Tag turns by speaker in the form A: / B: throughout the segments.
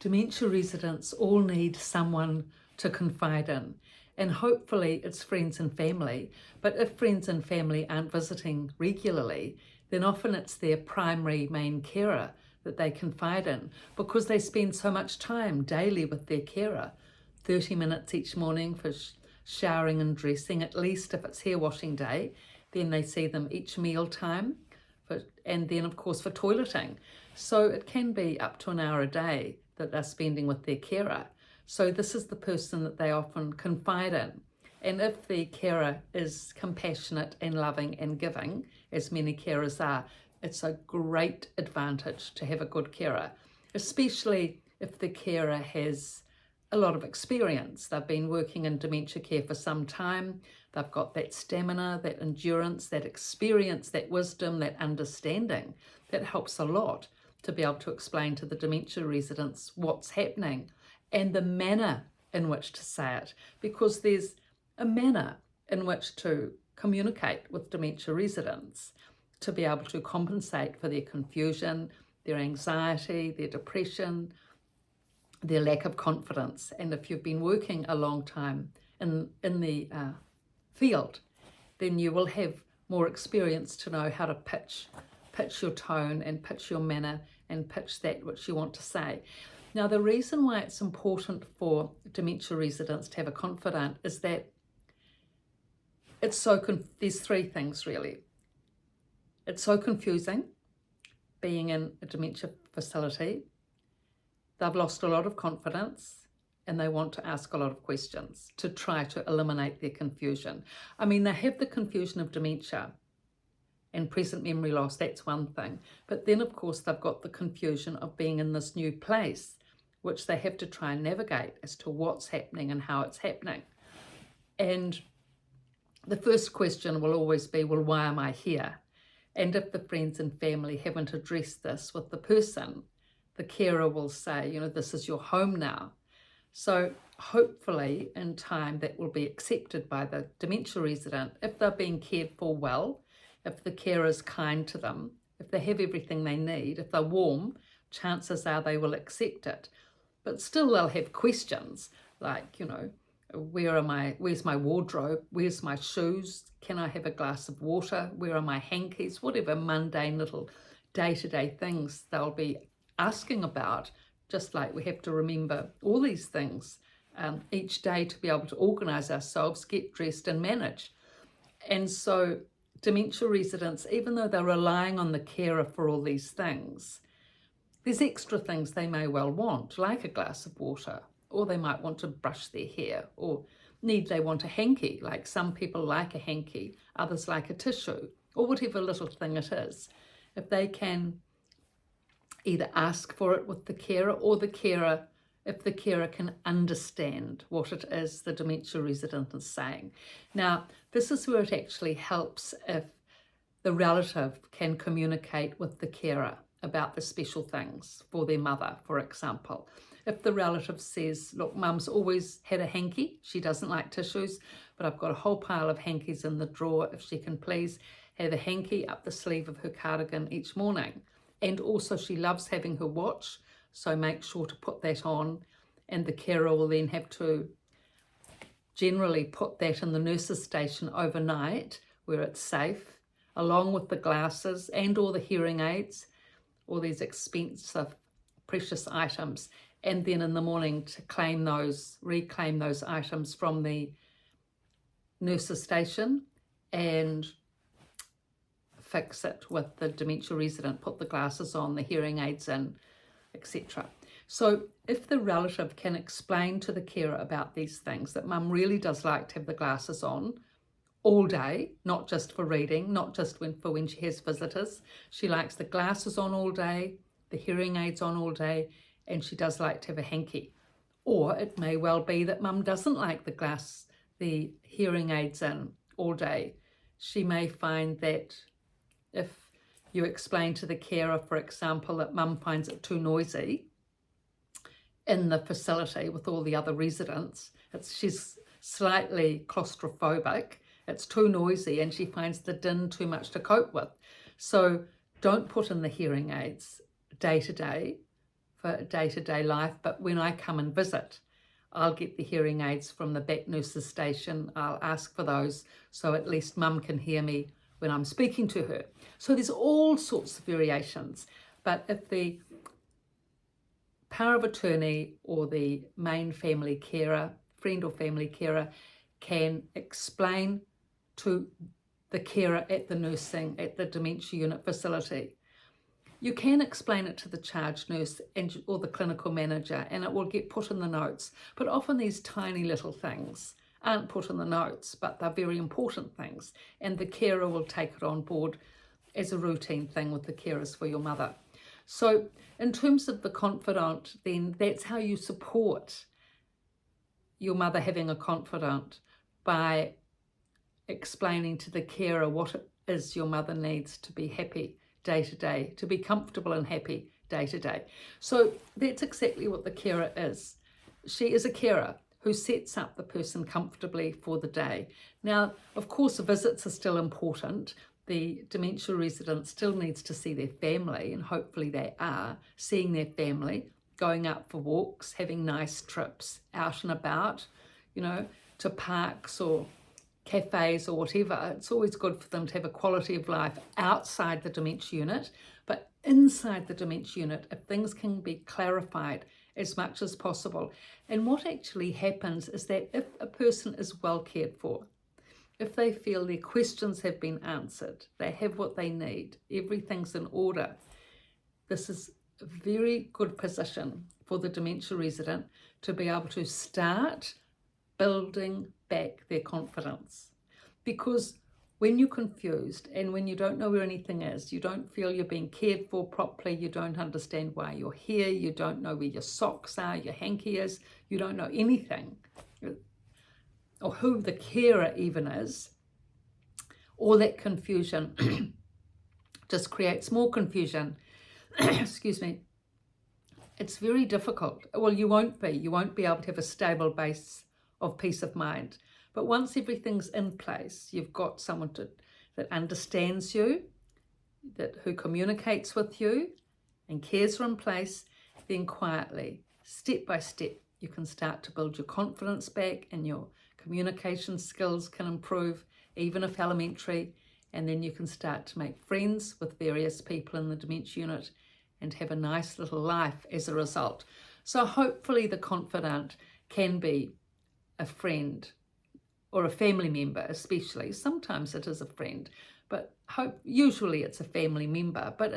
A: Dementia residents all need someone to confide in, and hopefully it's friends and family. But if friends and family aren't visiting regularly, then often it's their primary main carer that they confide in, because they spend so much time daily with their carer. 30 minutes each morning for showering and dressing, at least if it's hair washing day. Then they see them each meal time, and then of course for toileting. So it can be up to an hour a day that they're spending with their carer. So this is the person that they often confide in. And if the carer is compassionate and loving and giving, as many carers are, it's a great advantage to have a good carer, especially if the carer has a lot of experience. They've been working in dementia care for some time. They've got that stamina, that endurance, that experience, that wisdom, that understanding. That helps a lot to be able to explain to the dementia residents what's happening and the manner in which to say it, because there's a manner in which to communicate with dementia residents to be able to compensate for their confusion, their anxiety, their depression, their lack of confidence. And if you've been working a long time in the field, then you will have more experience to know how to pitch your tone and pitch your manner and pitch that which you want to say. Now, the reason why it's important for dementia residents to have a confidant is that it's there's three things really. It's so confusing being in a dementia facility. They've lost a lot of confidence and they want to ask a lot of questions to try to eliminate their confusion. I mean, they have the confusion of dementia and present memory loss, that's one thing. But then, of course, they've got the confusion of being in this new place, which they have to try and navigate as to what's happening and how it's happening. And the first question will always be, well, why am I here? And if the friends and family haven't addressed this with the person, the carer will say, this is your home now. So hopefully in time that will be accepted by the dementia resident if they're being cared for well, if the carer is kind to them, if they have everything they need, if they're warm, chances are they will accept it. But still they'll have questions like, where's my wardrobe? Where's my shoes? Can I have a glass of water? Where are my hankies? Whatever mundane little day-to-day things they'll be asking about, just like we have to remember all these things each day to be able to organise ourselves, get dressed and manage. And so dementia residents, even though they're relying on the carer for all these things, there's extra things they may well want, like a glass of water, or they might want to brush their hair, or they want a hanky, like some people like a hanky, others like a tissue, or whatever little thing it is. If they can either ask for it with the carer, or if the carer can understand what it is the dementia resident is saying. Now, this is where it actually helps if the relative can communicate with the carer about the special things for their mother, for example. If the relative says, look, mum's always had a hanky, she doesn't like tissues, but I've got a whole pile of hankies in the drawer, if she can please have a hanky up the sleeve of her cardigan each morning. And also she loves having her watch, so make sure to put that on, and the carer will then have to generally put that in the nurse's station overnight where it's safe, along with the glasses and all the hearing aids, all these expensive, precious items, and then in the morning to reclaim those items from the nurse's station and fix it with the dementia resident, put the glasses on, the hearing aids in, etc. So if the relative can explain to the carer about these things, that mum really does like to have the glasses on all day, not just for reading, not just when she has visitors. She likes the glasses on all day, the hearing aids on all day, and she does like to have a hanky. Or it may well be that mum doesn't like the hearing aids in all day. She may find that if you explain to the carer, for example, that mum finds it too noisy in the facility with all the other residents, she's slightly claustrophobic, it's too noisy and she finds the din too much to cope with. So don't put in the hearing aids day to day for day-to-day life, but when I come and visit, I'll get the hearing aids from the back nurse's station. I'll ask for those so at least mum can hear me when I'm speaking to her. So there's all sorts of variations, but if the power of attorney or the main family carer, friend or family carer, can explain to the carer at the dementia unit facility, you can explain it to the charge nurse or the clinical manager, and it will get put in the notes. But often these tiny little things aren't put in the notes, but they're very important things, and the carer will take it on board as a routine thing with the carers for your mother. So in terms of the confidant, then that's how you support your mother having a confidant, by explaining to the carer what it is your mother needs to be happy day to day, to be comfortable and happy day to day. So that's exactly what the carer is. She is a carer who sets up the person comfortably for the day. Now, of course, visits are still important. The dementia resident still needs to see their family, and hopefully they are seeing their family, going out for walks, having nice trips out and about, to parks or cafes or whatever. It's always good for them to have a quality of life outside the dementia unit, but inside the dementia unit, if things can be clarified as much as possible. And what actually happens is that if a person is well cared for, if they feel their questions have been answered, they have what they need, everything's in order, this is a very good position for the dementia resident to be able to start building back their confidence. Because when you're confused and when you don't know where anything is, you don't feel you're being cared for properly, you don't understand why you're here, you don't know where your socks are, your hanky is, you don't know anything, or who the carer even is, all that confusion just creates more confusion. Excuse me. It's very difficult. Well, you won't be able to have a stable base of peace of mind. But once everything's in place, you've got someone that understands you, who communicates with you and cares are in place, then quietly, step by step, you can start to build your confidence back, and your communication skills can improve, even if elementary, and then you can start to make friends with various people in the dementia unit and have a nice little life as a result. So hopefully the confidant can be a friend or a family member, especially. Sometimes it is a friend, but usually it's a family member. But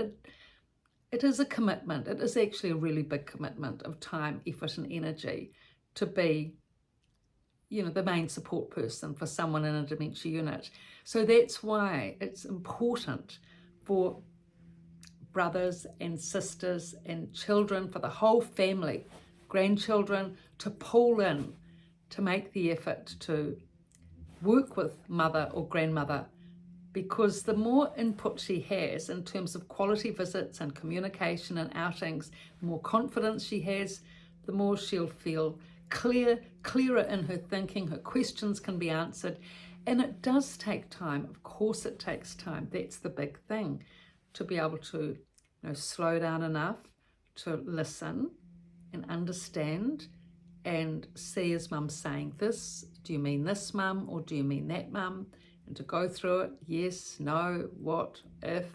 A: it is a commitment. It is actually a really big commitment of time, effort and energy to be, the main support person for someone in a dementia unit. So that's why it's important for brothers and sisters and children, for the whole family, grandchildren, to pull in, to make the effort to work with mother or grandmother, because the more input she has in terms of quality visits and communication and outings, the more confidence she has, the more she'll feel clearer in her thinking, her questions can be answered. And it does take time. Of course it takes time. That's the big thing, to be able to slow down enough to listen and understand and see, is mum saying this? Do you mean this, mum? Or do you mean that, mum? And to go through it, yes, no, what, if.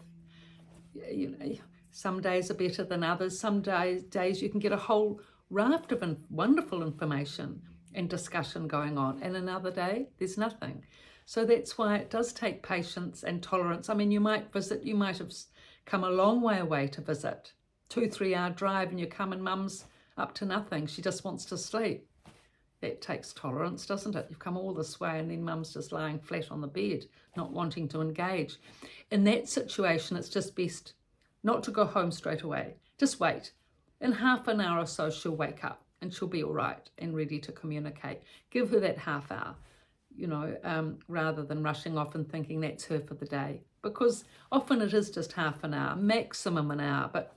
A: Some days are better than others. Some days you can get a whole raft of wonderful information and discussion going on, and another day there's nothing. So that's why it does take patience and tolerance. I mean, you might have come a long way away to visit, 2-3 hour drive, and you come and mum's up to nothing. She just wants to sleep. That takes tolerance, doesn't it? You've come all this way and then mum's just lying flat on the bed, not wanting to engage. In that situation, it's just best not to go home straight away. Just wait. In half an hour or so, she'll wake up and she'll be all right and ready to communicate. Give her that half hour, rather than rushing off and thinking that's her for the day. Because often it is just half an hour, maximum an hour, but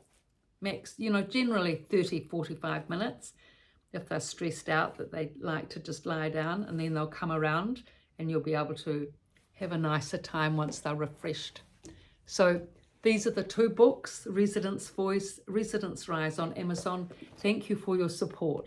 A: generally 30, 45 minutes. If they're stressed out, that they like to just lie down, and then they'll come around and you'll be able to have a nicer time once they're refreshed. So These are the two books, Resident's Voice, Resident's Rise on Amazon. Thank you for your support.